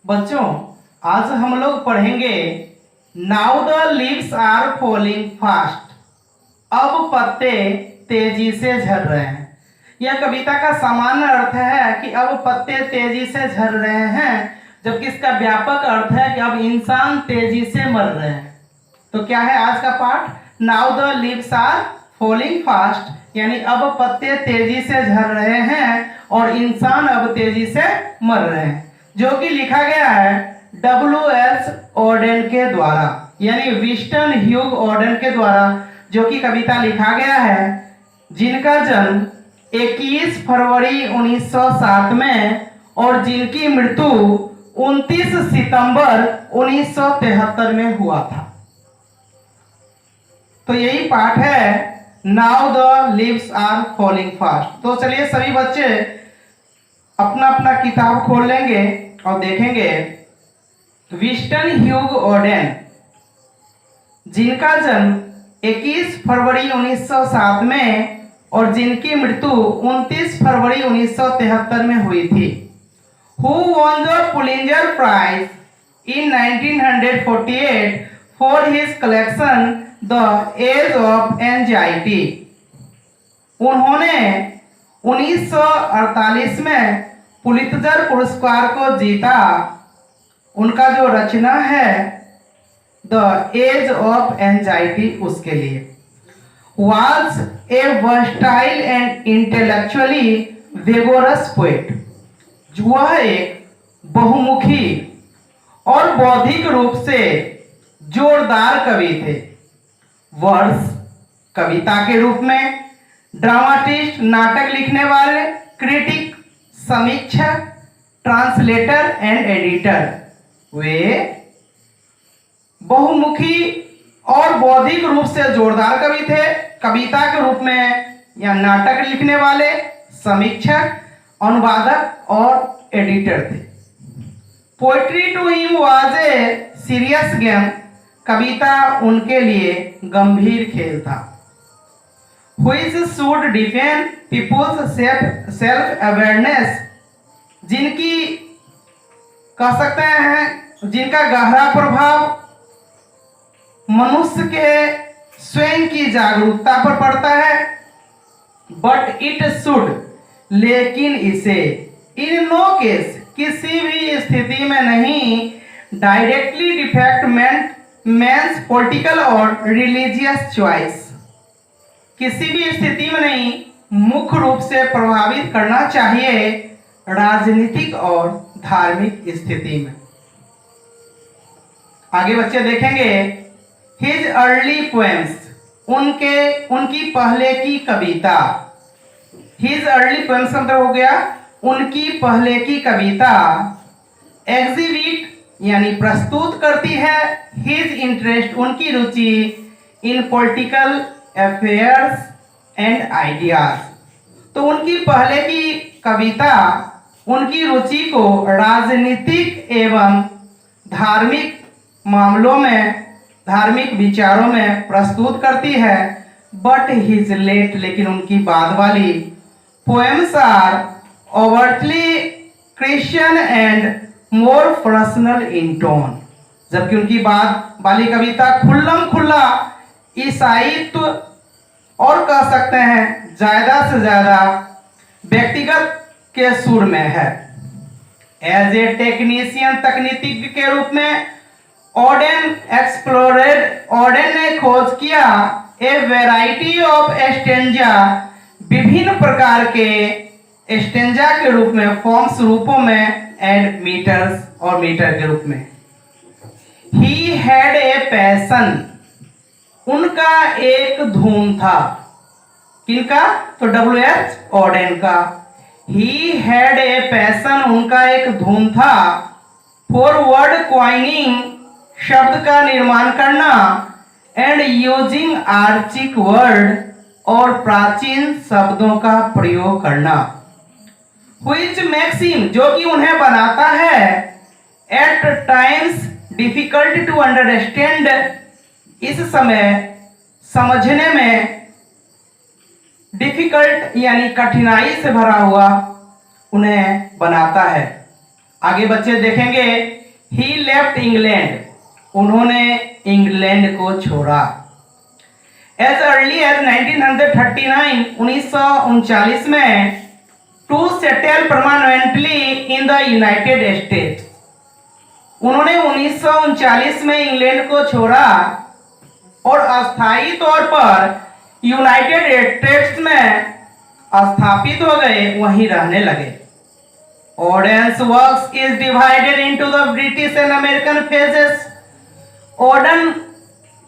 बच्चों, आज हम लोग पढ़ेंगे now the leaves are falling fast. अब पत्ते तेजी से झड़ रहे हैं। यह कविता का सामान्य अर्थ है कि अब पत्ते तेजी से झड़ रहे हैं, जबकि इसका व्यापक अर्थ है कि अब इंसान तेजी से मर रहे हैं। तो क्या है आज का पाठ? Now the leaves are falling fast, यानी अब पत्ते तेजी से झड़ रहे हैं और इंसान अब तेजी से मर रहे हैं, जो कि लिखा गया है W.S. ऑडेन के द्वारा, यानी विंस्टन ह्यूग ऑडेन के द्वारा, जो कि कविता लिखा गया है, जिनका जन्म 21 फरवरी 1907 में और जिनकी मृत्यु 29 सितंबर 1973 में हुआ था। तो यही पाठ है now the leaves are falling fast. तो चलिए सभी बच्चे अपना अपना किताब खोल लेंगे और देखेंगे विंस्टन ह्यूग ऑडेन, जिनका जन्म 21 फरवरी 1907 में और जिनकी मृत्यु 29 फरवरी 1973 में हुई थी। Who won the Pulitzer Prize in 1948 for his collection The Age of Anxiety? उन्होंने 1948 में पुलित्जर पुरस्कार को जीता। उनका जो रचना है द एज ऑफ एंजाइटी, उसके लिए। Was a versatile and intellectually vigorous poet, वह एक बहुमुखी और बौद्धिक रूप से जोरदार कवि थे। वर्स कविता के रूप में, ड्रामाटिस्ट नाटक लिखने वाले, क्रिटिक समीक्षक, ट्रांसलेटर एंड एडिटर। वे बहुमुखी और बौद्धिक रूप से जोरदार कवि थे, कविता के रूप में या नाटक लिखने वाले, समीक्षक, अनुवादक और एडिटर थे। Poetry to him was a serious game, कविता उनके लिए गंभीर खेल था। Which should defend people's self awareness, जिनकी कह सकते हैं जिनका गहरा प्रभाव मनुष्य के स्वयं की जागरूकता पर पड़ता है। बट इट शुड, लेकिन इसे इन नो केस, किसी भी स्थिति में नहीं, डायरेक्टली डिफेक्ट मेंस पॉलिटिकल और रिलीजियस चॉइस, किसी भी स्थिति में नहीं मुख्य रूप से प्रभावित करना चाहिए राजनीतिक और धार्मिक स्थिति में। आगे बच्चे देखेंगे हिज अर्ली पोएम्स, उनकी पहले की कविता। हिज अर्ली पोएम्स का मतलब हो गया उनकी पहले की कविता। एग्जिबिट यानी प्रस्तुत करती है हिज इंटरेस्ट, उनकी रुचि, in political affairs and ideas. तो उनकी पहले की कविता उनकी रुचि को राजनीतिक एवं धार्मिक मामलों में, धार्मिक विचारों में प्रस्तुत करती है। बट हिज लेट, लेकिन उनकी बाद वाली poems are overtly Christian and more personal in tone, जबकि उनकी बाद वाली कविता खुल्लम खुल्ला ईसाईत्व और कह सकते हैं ज्यादा से ज्यादा व्यक्तिगत के सुर में है। एज ए टेक्नीशियन, तकनीकी के रूप में, ऑडेन ने खोज किया ए वेराइटी ऑफ स्टेंजा, विभिन्न प्रकार के स्टेंजा के रूप में, फॉर्म्स रूपों में, एंड मीटर्स और मीटर के रूप में। ही हैड ए पैशन, उनका एक धूम था। किनका? तो W.S. ऑडेन का। ही हैड ए पैशन, उनका एक धूम था। फॉर वर्ड क्वाइनिंग, शब्द का निर्माण करना, एंड यूजिंग आर्चिक वर्ड, और प्राचीन शब्दों का प्रयोग करना। व्हिच मैक्सिम, जो कि उन्हें बनाता है at times difficult to understand, इस समय समझने में डिफिकल्ट यानी कठिनाई से भरा हुआ उन्हें बनाता है। आगे बच्चे देखेंगे, ही लेफ्ट इंग्लैंड, उन्होंने इंग्लैंड को छोड़ा। एज अर्ली एज 1939, 1939 में, to settle permanently in the United States, उन्होंने 1939 में इंग्लैंड को छोड़ा और अस्थायी तौर पर यूनाइटेड स्टेट्स में स्थापित हो गए, वहीं रहने लगे। Auden's works is divided into the British and American phases. Auden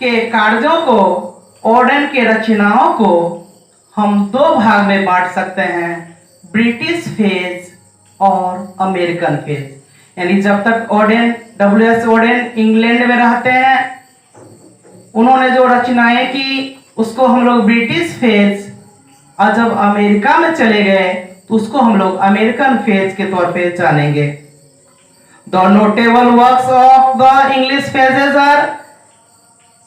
के कार्यों को, ऑर्डन के रचनाओं को हम दो भाग में बांट सकते हैं, ब्रिटिश फेज और अमेरिकन फेज। यानी जब तक ऑर्डन, डब्ल्यू.एस. ऑर्डन इंग्लैंड में रहते हैं, उन्होंने जो रचनाएं की उसको हम लोग ब्रिटिश फेज, और जब अमेरिका में चले गए तो उसको हम लोग अमेरिकन फेज के तौर पे जानेंगे। The notable works of the English phases are,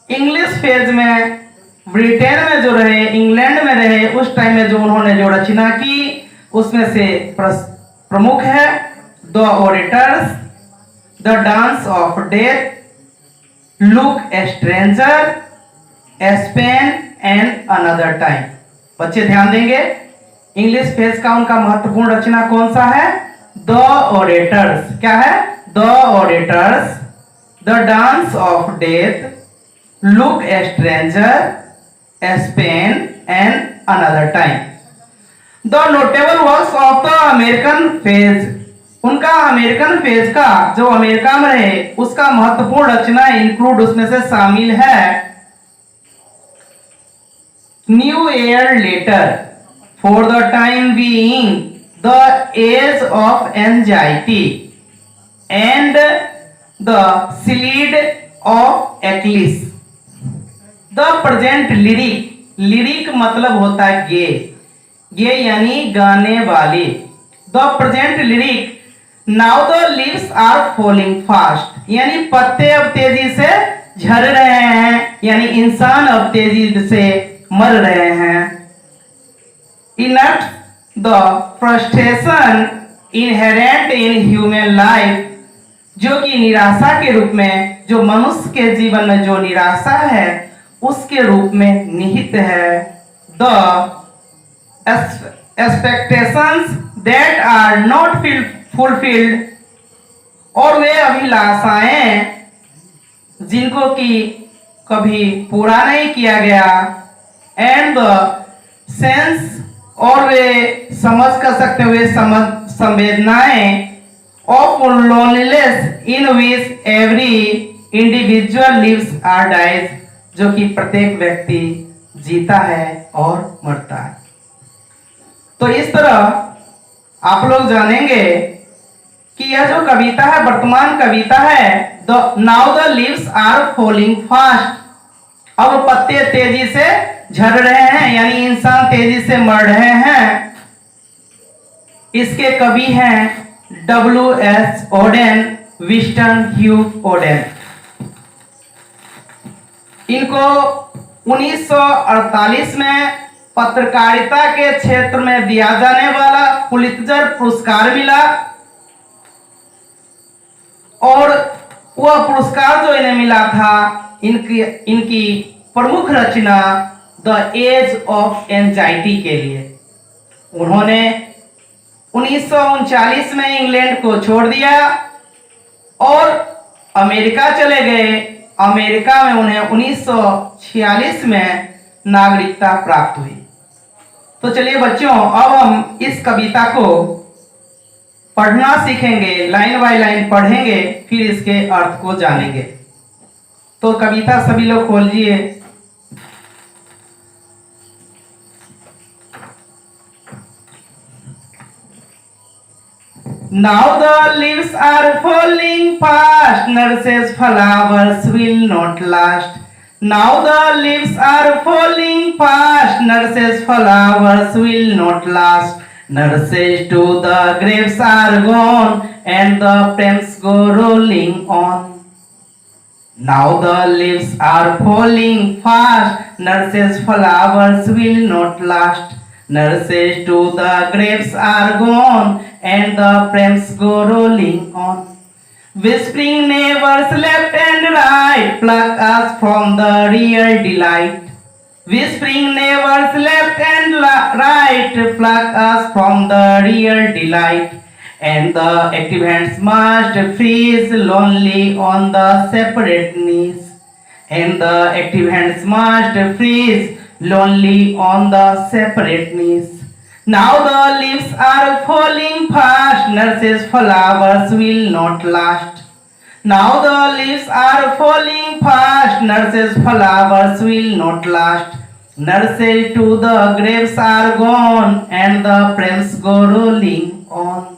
English phase में ब्रिटेन में जो रहे, इंग्लैंड में रहे, उस टाइम में जो उन्होंने जो रचना की उसमें से प्रमुख है the auditors, the dance of death, look A stranger, Spain and another time. बच्चे ध्यान देंगे, इंग्लिश फेज का उनका महत्वपूर्ण रचना कौन सा है? The auditors. क्या है? The auditors, the dance of death, look A stranger, Spain and another time. The notable works of the American phase, उनका अमेरिकन फेज का जो अमेरिका में रहे उसका महत्वपूर्ण रचना इंक्लूड, उसमें से शामिल है new year letter, for the time being, the age of anxiety and the shield of Achilles, the present lyric, lyric मतलब होता है गे, गे यानी गाने वाली, the present lyric, now the leaves are falling fast, यानी पत्ते अब तेजी से झड़ रहे हैं, यानी इंसान अब तेजी से मर रहे हैं। इनट the frustration inherent in human life, जो कि निराशा के रूप में, जो मनुष्य के जीवन में जो निराशा है उसके रूप में निहित है। The expectations that are not fulfilled, और वे अभिलाषाएं जिनको कि कभी पूरा नहीं किया गया। एंड द सेंस, और वे समझ कर सकते हुए संवेदनाएं of loneliness in which every individual lives are dies, जो कि प्रत्येक व्यक्ति जीता है और मरता है। तो इस तरह आप लोग जानेंगे कि यह जो कविता है, वर्तमान कविता है, the now the leaves are falling fast, अब पत्ते तेजी से झड़ रहे हैं, यानी इंसान तेजी से मर रहे हैं। इसके कवि हैं W S. Auden, Winston Hughes Auden. इनको 1948 में पत्रकारिता के क्षेत्र में दिया जाने वाला पुलित्जर पुरस्कार मिला, और वह पुरस्कार जो इन्हें मिला था, इनकी प्रमुख रचना द एज ऑफ एंजाइटी के लिए। उन्होंने 1939 में इंग्लैंड को छोड़ दिया और अमेरिका चले गए। अमेरिका में उन्हें 1946 में नागरिकता प्राप्त हुई। तो चलिए बच्चों, अब हम इस कविता को पढ़ना सीखेंगे, लाइन बाय लाइन पढ़ेंगे, फिर इसके अर्थ को जानेंगे। तो कविता सभी लोग खोलिए। Now the leaves are falling fast, nurse's flowers will not last. Now the leaves are falling fast, nurse's flowers will not last. Nurses to the graves are gone, and the flames go rolling on. Now the leaves are falling fast, nurse's flowers will not last. Nurses to the graves are gone, and the frames go rolling on. Whispering neighbors left and right pluck us from the real delight. Whispering neighbors left and right pluck us from the real delight. And the active hands must freeze lonely on the separate knees. And the active hands must freeze lonely on the separate knees. Now the leaves are falling fast, nurses' flowers will not last. Now the leaves are falling fast, nurses' flowers will not last. Nurses to the graves are gone, and the frames go rolling on.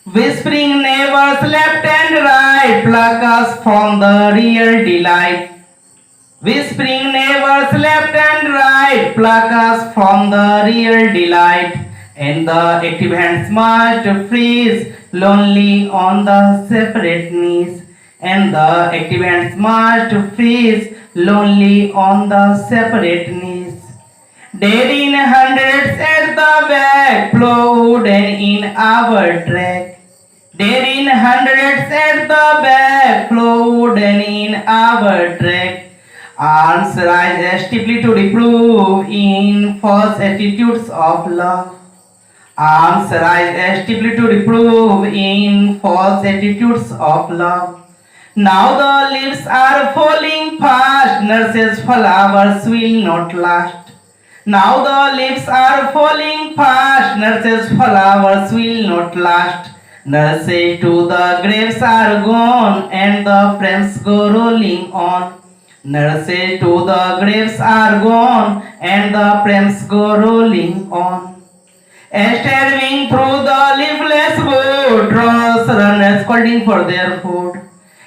Whispering neighbors left and right pluck us from the real delight. Whispering neighbors left and right pluck us from the real delight. And the active hands must freeze lonely on the separate knees. And the active hands must freeze lonely on the separate knees. Dead in hundreds at the back, ploughed in our track. Dead in hundreds at the back, ploughed in our track. Arms rise steeply to reprove in false attitudes of love. Arms rise steeply to reprove in false attitudes of love. Now the leaves are falling fast, nurses' flowers will not last. Now the leaves are falling fast, nurses' flowers will not last. Nurses to the graves are gone, and the frames go rolling on. Nurses to the graves are gone, and the frames go rolling on. Staring through the leafless wood, crows runners calling for their food.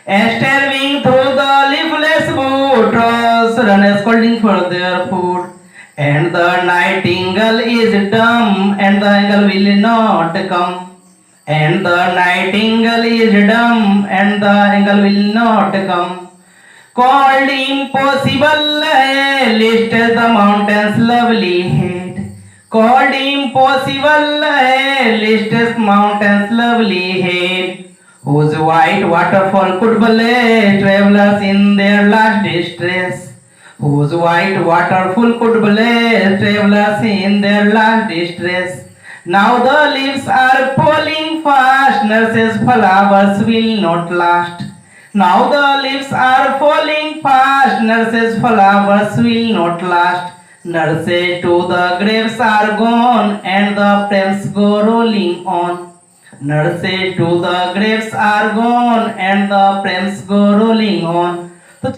Staring through the leafless wood, crows runners calling for their food. And the nightingale is dumb, and the eagle will not come. And the nightingale is dumb, and the eagle will not come. Called impossible, list the mountain's lovely head. Called impossible, list mountain's lovely head. Whose white waterfall could belay travelers in their last distress. Whose white waterfall could belay travelers in their last distress. Now the leaves are falling fast, nurses' flowers will not last. Now the leaves are falling fast, nurses' flowers will not last. Nurses to the graves are gone, and the frames go rolling on. Nurses to the graves are gone, and the frames go rolling on.